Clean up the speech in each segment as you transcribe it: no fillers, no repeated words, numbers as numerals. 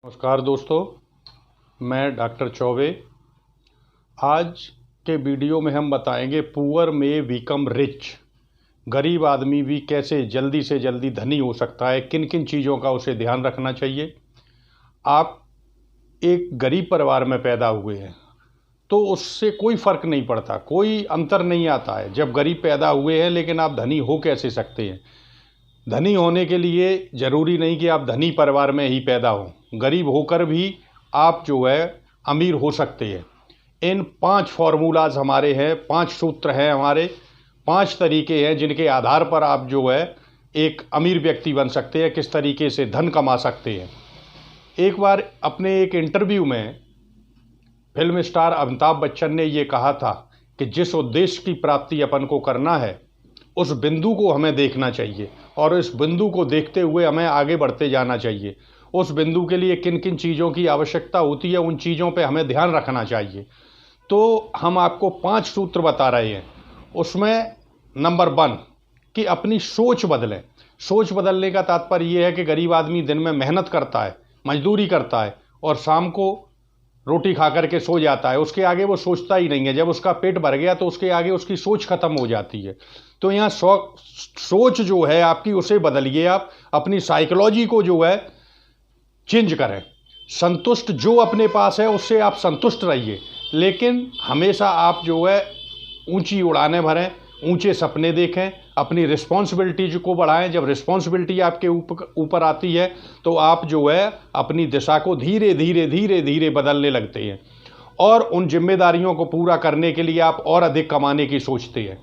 नमस्कार दोस्तों, मैं डॉक्टर चौबे। आज के वीडियो में हम बताएंगे पुअर में बिकम रिच। गरीब आदमी भी कैसे जल्दी से जल्दी धनी हो सकता है, किन किन चीज़ों का उसे ध्यान रखना चाहिए। आप एक गरीब परिवार में पैदा हुए हैं तो उससे कोई फ़र्क नहीं पड़ता, कोई अंतर नहीं आता है जब गरीब पैदा हुए हैं, लेकिन आप धनी हो कैसे सकते हैं। धनी होने के लिए ज़रूरी नहीं कि आप धनी परिवार में ही पैदा हों, गरीब होकर भी आप जो है अमीर हो सकते हैं। इन 5 फार्मूलाज हमारे हैं, 5 सूत्र हैं हमारे, 5 तरीके हैं जिनके आधार पर आप जो है एक अमीर व्यक्ति बन सकते हैं, किस तरीके से धन कमा सकते हैं। एक बार अपने एक इंटरव्यू में फिल्म स्टार अमिताभ बच्चन ने ये कहा था कि जिस उद्देश्य की प्राप्ति अपन को करना है उस बिंदु को हमें देखना चाहिए और इस बिंदु को देखते हुए हमें आगे बढ़ते जाना चाहिए। उस बिंदु के लिए किन किन चीज़ों की आवश्यकता होती है, उन चीज़ों पे हमें ध्यान रखना चाहिए। तो हम आपको 5 सूत्र बता रहे हैं। उसमें नंबर 1 कि अपनी सोच बदलें। सोच बदलने का तात्पर्य ये है कि गरीब आदमी दिन में मेहनत करता है, मजदूरी करता है और शाम को रोटी खा करके सो जाता है। उसके आगे वो सोचता ही नहीं है। जब उसका पेट भर गया तो उसके आगे उसकी सोच खत्म हो जाती है। तो यहाँ सोच जो है आपकी, उसे बदलिए। आप अपनी साइकोलॉजी को जो है चेंज करें। संतुष्ट जो अपने पास है उससे आप संतुष्ट रहिए, लेकिन हमेशा आप जो है ऊंची उड़ानें भरें, ऊंचे सपने देखें, अपनी रिस्पॉन्सिबिलिटीज को बढ़ाएं। जब रिस्पॉन्सिबिलिटी आपके ऊपर आती है तो आप जो है अपनी दिशा को धीरे धीरे धीरे धीरे बदलने लगते हैं और उन जिम्मेदारियों को पूरा करने के लिए आप और अधिक कमाने की सोचते हैं।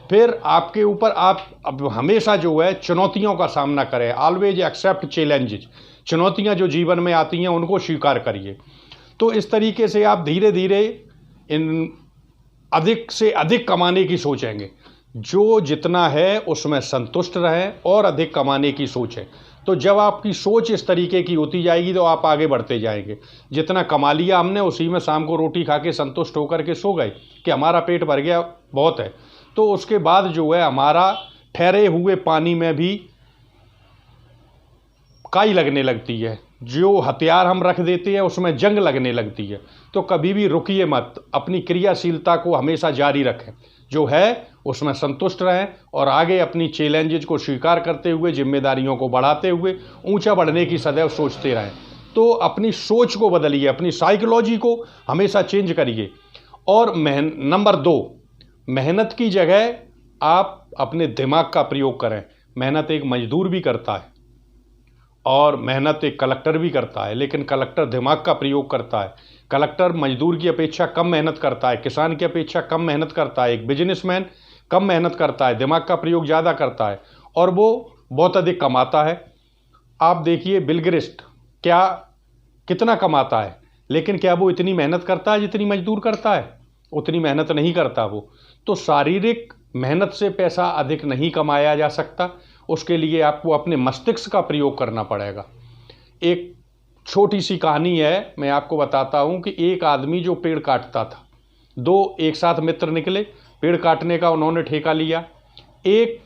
फिर आपके ऊपर आप अब हमेशा जो है चुनौतियों का सामना करें। Always accept challenges. चुनौतियां जो जीवन में आती हैं उनको स्वीकार करिए। तो इस तरीके से आप धीरे धीरे इन अधिक से अधिक कमाने की सोचेंगे। जो जितना है उसमें संतुष्ट रहें और अधिक कमाने की सोचें। तो जब आपकी सोच इस तरीके की होती जाएगी तो आप आगे बढ़ते जाएंगे। जितना कमा लिया हमने उसी में शाम को रोटी खा के संतुष्ट होकर के सो गए कि हमारा पेट भर गया, बहुत है। तो उसके बाद जो है हमारा ठहरे हुए पानी में भी काई लगने लगती है। जो हथियार हम रख देते हैं उसमें जंग लगने लगती है। तो कभी भी रुकिए मत, अपनी क्रियाशीलता को हमेशा जारी रखें। जो है उसमें संतुष्ट रहें और आगे अपनी चैलेंजेस को स्वीकार करते हुए, जिम्मेदारियों को बढ़ाते हुए ऊंचा बढ़ने की सदैव सोचते रहें। तो अपनी सोच को बदलिए, अपनी साइकोलॉजी को हमेशा चेंज करिए। और नंबर 2, मेहनत की जगह आप अपने दिमाग का प्रयोग करें। मेहनत एक मजदूर भी करता है और मेहनत एक कलेक्टर भी करता है, लेकिन कलेक्टर दिमाग का प्रयोग करता है। कलेक्टर मजदूर की अपेक्षा कम मेहनत करता है, किसान की अपेक्षा कम मेहनत करता है, एक बिजनेसमैन कम मेहनत करता है, दिमाग का प्रयोग ज़्यादा करता है और वो बहुत अधिक कमाता है। आप देखिए बिल गेट्स कितना कमाता है, लेकिन क्या वो इतनी मेहनत करता है जितनी मजदूर करता है? उतनी मेहनत नहीं करता वो। तो शारीरिक मेहनत से पैसा अधिक नहीं कमाया जा सकता। उसके लिए आपको अपने मस्तिष्क का प्रयोग करना पड़ेगा। एक छोटी सी कहानी है, मैं आपको बताता हूँ कि एक आदमी जो पेड़ काटता था, 2 एक साथ मित्र निकले, पेड़ काटने का उन्होंने ठेका लिया। एक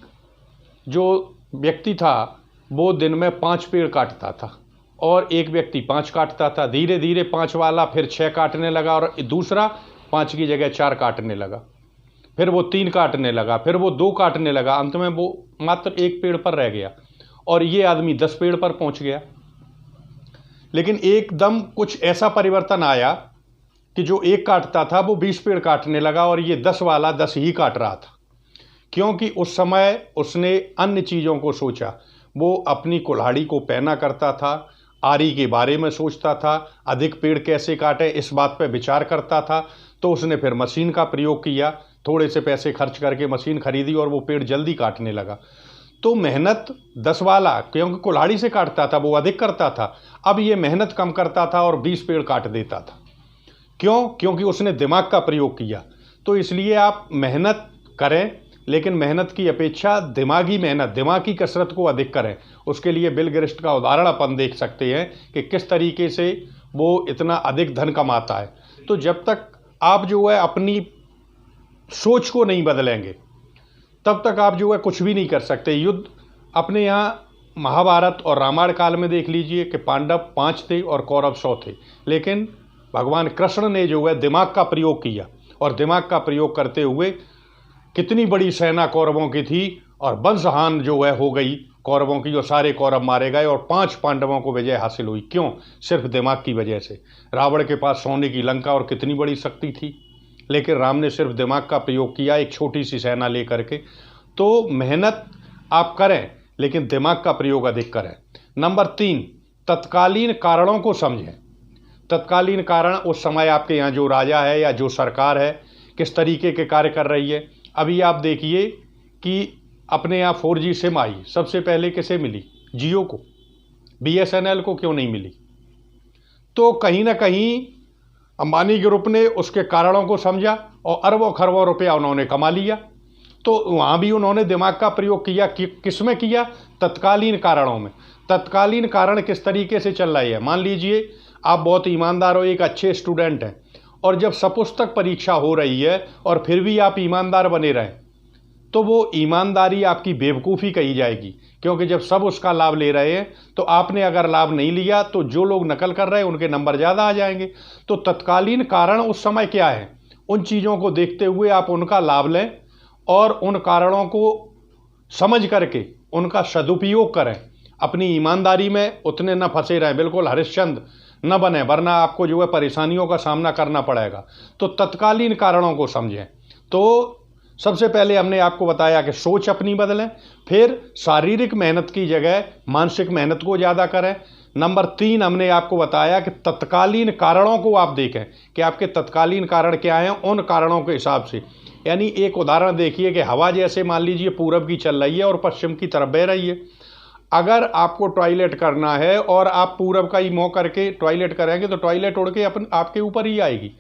जो व्यक्ति था वो दिन में 5 पेड़ काटता था और एक व्यक्ति 5 काटता था। धीरे धीरे 5 वाला फिर 6 काटने लगा और दूसरा 5 की जगह 4 काटने लगा। फिर वो 3 काटने लगा, फिर वो 2 काटने लगा। अंत में वो मात्र 1 पेड़ पर रह गया और ये आदमी 10 पेड़ पर पहुंच गया। लेकिन एकदम कुछ ऐसा परिवर्तन आया कि जो 1 काटता था वो 20 पेड़ काटने लगा और ये 10 वाला 10 ही काट रहा था, क्योंकि उस समय उसने अन्य चीज़ों को सोचा। वो अपनी कुल्हाड़ी को पहना करता था, आरी के बारे में सोचता था, अधिक पेड़ कैसे काटें इस बात पर विचार करता था। तो उसने फिर मशीन का प्रयोग किया, थोड़े से पैसे खर्च करके मशीन खरीदी और वो पेड़ जल्दी काटने लगा। तो मेहनत 10 वाला, क्योंकि कुल्हाड़ी से काटता था, वो अधिक करता था। अब ये मेहनत कम करता था और 20 पेड़ काट देता था। क्यों? क्योंकि उसने दिमाग का प्रयोग किया। तो इसलिए आप मेहनत करें, लेकिन मेहनत की अपेक्षा दिमागी मेहनत, दिमाग की कसरत को अधिक करें। उसके लिए बिल गेट्स का उदाहरण अपन देख सकते हैं कि किस तरीके से वो इतना अधिक धन कमाता है। तो जब तक आप जो है अपनी सोच को नहीं बदलेंगे तब तक आप जो है कुछ भी नहीं कर सकते। युद्ध अपने यहाँ महाभारत और रामायण काल में देख लीजिए कि पांडव 5 थे और कौरव 100 थे, लेकिन भगवान कृष्ण ने जो है दिमाग का प्रयोग किया और दिमाग का प्रयोग करते हुए कितनी बड़ी सेना कौरवों की थी और वंशहान जो है हो गई कौरवों की और सारे कौरव मारे गए और 5 पांडवों को विजय हासिल हुई। क्यों? सिर्फ दिमाग की वजह से। रावण के पास सोने की लंका और कितनी बड़ी शक्ति थी, लेकिन राम ने सिर्फ दिमाग का प्रयोग किया एक छोटी सी सेना लेकर के। तो मेहनत आप करें लेकिन दिमाग का प्रयोग अधिक करें। नंबर 3, तत्कालीन कारणों को समझें। तत्कालीन कारण उस समय आपके यहाँ जो राजा है या जो सरकार है किस तरीके के कार्य कर रही है। अभी आप देखिए कि अपने यहाँ 4G सिम आई, सबसे पहले किसे मिली? जियो को। BSNL को क्यों नहीं मिली? तो कहीं ना कहीं अंबानी ग्रुप ने उसके कारणों को समझा और अरबों खरबों रुपया उन्होंने कमा लिया। तो वहाँ भी उन्होंने दिमाग का प्रयोग किया। किस में किया? तत्कालीन कारणों में। तत्कालीन कारण किस तरीके से चल रही है? मान लीजिए आप बहुत ईमानदार हो, एक अच्छे स्टूडेंट हैं, और जब सपुस्तक परीक्षा हो रही है और फिर भी आप ईमानदार बने रहें, तो वो ईमानदारी आपकी बेवकूफ़ी कही जाएगी, क्योंकि जब सब उसका लाभ ले रहे हैं तो आपने अगर लाभ नहीं लिया तो जो लोग नकल कर रहे हैं उनके नंबर ज़्यादा आ जाएंगे। तो तत्कालीन कारण उस समय क्या है, उन चीज़ों को देखते हुए आप उनका लाभ लें और उन कारणों को समझ करके उनका सदुपयोग करें। अपनी ईमानदारी में उतने न फंसे रहें, बिल्कुल हरिश्चंद्र न बने, वरना आपको जो है परेशानियों का सामना करना पड़ेगा। तो तत्कालीन कारणों को समझें। तो सबसे पहले हमने आपको बताया कि सोच अपनी बदलें, फिर शारीरिक मेहनत की जगह मानसिक मेहनत को ज़्यादा करें। नंबर 3 हमने आपको बताया कि तत्कालीन कारणों को आप देखें कि आपके तत्कालीन कारण क्या हैं, उन कारणों के हिसाब से। यानी एक उदाहरण देखिए कि हवा जैसे मान लीजिए पूरब की चल रही है और पश्चिम की तरफ बह रही है। अगर आपको टॉयलेट करना है और आप पूरब का ही मुँह करके टॉयलेट करेंगे तो टॉयलेट उड़ के आपके ऊपर ही आएगी।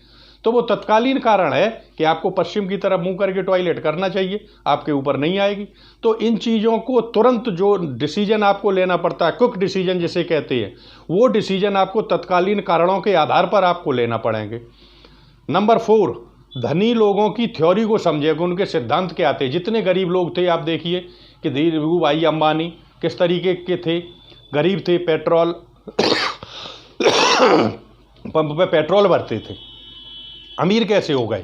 तो वो तत्कालीन कारण है कि आपको पश्चिम की तरफ मुंह करके टॉयलेट करना चाहिए, आपके ऊपर नहीं आएगी। तो इन चीज़ों को तुरंत जो डिसीजन आपको लेना पड़ता है, क्विक डिसीजन जिसे कहते हैं, वो डिसीजन आपको तत्कालीन कारणों के आधार पर आपको लेना पड़ेंगे। नंबर 4, धनी लोगों की थ्योरी को समझेगा, उनके सिद्धांत क्या थे। जितने गरीब लोग थे आप देखिए कि धीरू भाई अंबानी किस तरीके के थे, गरीब थे, पेट्रोल पंप पे पेट्रोल भरते थे, अमीर कैसे हो गए।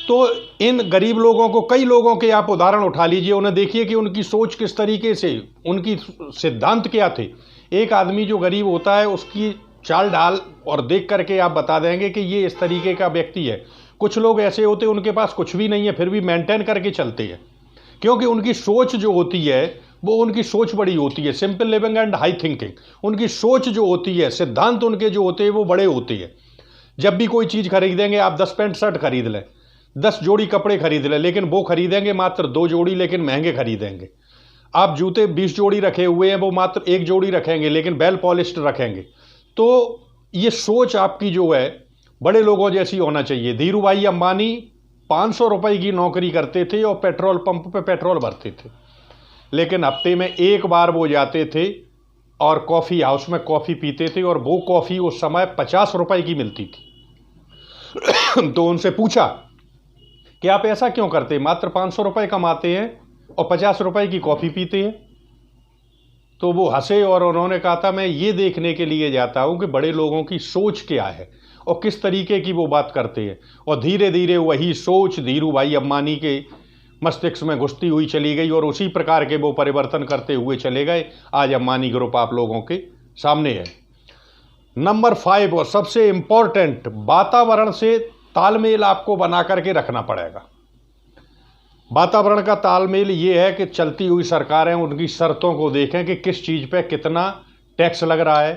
तो इन गरीब लोगों को, कई लोगों के आप उदाहरण उठा लीजिए, उन्हें देखिए कि उनकी सोच किस तरीके से, उनकी सिद्धांत क्या थे। एक आदमी जो गरीब होता है उसकी चाल ढाल और देख करके आप बता देंगे कि ये इस तरीके का व्यक्ति है। कुछ लोग ऐसे होते हैं उनके पास कुछ भी नहीं है फिर भी मेंटेन करके चलते हैं, क्योंकि उनकी सोच जो होती है वो उनकी सोच बड़ी होती है, simple living and high thinking. उनकी सोच जो होती है, सिद्धांत उनके जो होते हैं वो बड़े होते हैं। जब भी कोई चीज़ खरीदेंगे, आप 10 पैंट शर्ट खरीद लें, 10 जोड़ी कपड़े खरीद लें, लेकिन वो खरीदेंगे मात्र 2 जोड़ी, लेकिन महंगे खरीदेंगे। आप जूते 20 जोड़ी रखे हुए हैं, वो मात्र 1 जोड़ी रखेंगे, लेकिन वेल पॉलिश्ड रखेंगे। तो ये सोच आपकी जो है बड़े लोगों जैसी होना चाहिए। धीरू भाई अंबानी 500 रुपये की नौकरी करते थे और पेट्रोल पंप पे पेट्रोल भरते थे, लेकिन हफ्ते में एक बार वो जाते थे और कॉफ़ी हाउस में कॉफ़ी पीते थे, और वो कॉफ़ी उस समय 50 रुपये की मिलती थी। तो उनसे पूछा कि आप ऐसा क्यों करते, मात्र 500 रुपये कमाते हैं और 50 रुपये की कॉफ़ी पीते हैं। तो वो हंसे और उन्होंने कहा था, मैं ये देखने के लिए जाता हूँ कि बड़े लोगों की सोच क्या है और किस तरीके की वो बात करते हैं। और धीरे धीरे वही सोच धीरू भाई अंबानी के मस्तिष्क में घुसती हुई चली गई और उसी प्रकार के वो परिवर्तन करते हुए चले गए। आज अंबानी ग्रुप आप लोगों के सामने है। नंबर 5 और सबसे इम्पोर्टेंट, वातावरण से तालमेल आपको बना करके रखना पड़ेगा। वातावरण का तालमेल ये है कि चलती हुई सरकारें उनकी शर्तों को देखें कि किस चीज़ पे कितना टैक्स लग रहा है,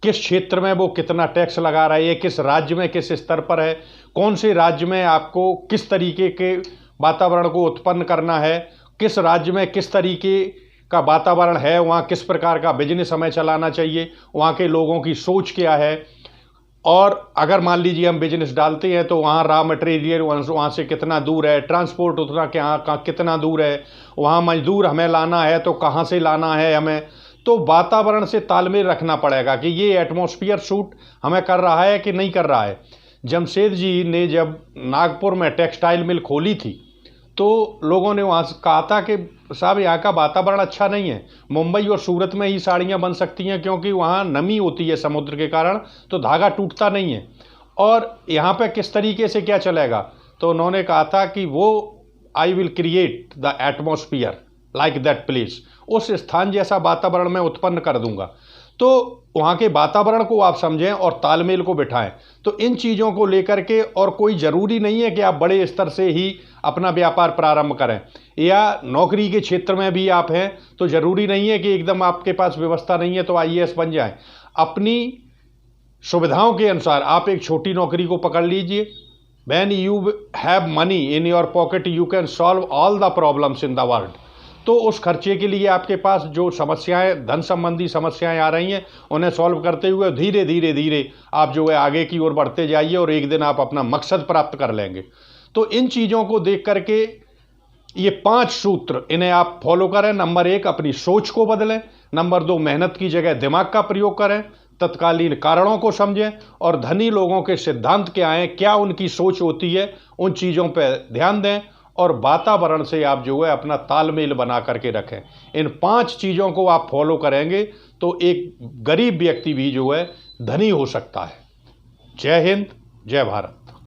किस क्षेत्र में वो कितना टैक्स लगा रहा है, किस राज्य में किस स्तर पर है, कौन से राज्य में आपको किस तरीके के वातावरण को उत्पन्न करना है, किस राज्य में किस तरीके का वातावरण है, वहाँ किस प्रकार का बिजनेस हमें चलाना चाहिए, वहाँ के लोगों की सोच क्या है। और अगर मान लीजिए हम बिजनेस डालते हैं तो वहाँ रॉ मटेरियल वहाँ से कितना दूर है, ट्रांसपोर्ट उतना कितना दूर है, वहाँ मजदूर हमें लाना है तो कहाँ से लाना है हमें। तो वातावरण से तालमेल रखना पड़ेगा कि ये एटमॉस्फेयर शूट हमें कर रहा है कि नहीं कर रहा है। जमशेद जी ने जब नागपुर में टेक्सटाइल मिल खोली थी तो लोगों ने वहाँ से कहा था कि साहब यहाँ का वातावरण अच्छा नहीं है, मुंबई और सूरत में ही साड़ियाँ बन सकती हैं क्योंकि वहाँ नमी होती है समुद्र के कारण, तो धागा टूटता नहीं है। और यहाँ पे किस तरीके से क्या चलेगा, तो उन्होंने कहा था कि वो I will create the atmosphere like that place, उस स्थान जैसा वातावरण मैं उत्पन्न कर दूंगा। तो वहाँ के वातावरण को आप समझें और तालमेल को बिठाएं। तो इन चीज़ों को लेकर के, और कोई ज़रूरी नहीं है कि आप बड़े स्तर से ही अपना व्यापार प्रारंभ करें, या नौकरी के क्षेत्र में भी आप हैं तो ज़रूरी नहीं है कि एकदम आपके पास व्यवस्था नहीं है तो आईएएस बन जाएं। अपनी सुविधाओं के अनुसार आप एक छोटी नौकरी को पकड़ लीजिए। When you have money in your pocket, you can solve all the problems in the world। तो उस खर्चे के लिए आपके पास जो समस्याएं, धन संबंधी समस्याएं आ रही हैं, उन्हें सॉल्व करते हुए धीरे धीरे धीरे आप जो है आगे की ओर बढ़ते जाइए और एक दिन आप अपना मकसद प्राप्त कर लेंगे। तो इन चीज़ों को देख करके ये 5 सूत्र, इन्हें आप फॉलो करें। नंबर 1, अपनी सोच को बदलें। नंबर 2, मेहनत की जगह दिमाग का प्रयोग करें। तत्कालीन कारणों को समझें और धनी लोगों के सिद्धांत क्या हैं, क्या उनकी सोच होती है, उन चीज़ों पर ध्यान दें और वातावरण से आप जो है अपना तालमेल बना करके रखें। इन 5 चीज़ों को आप फॉलो करेंगे तो एक गरीब व्यक्ति भी जो है धनी हो सकता है। जय हिंद, जय भारत।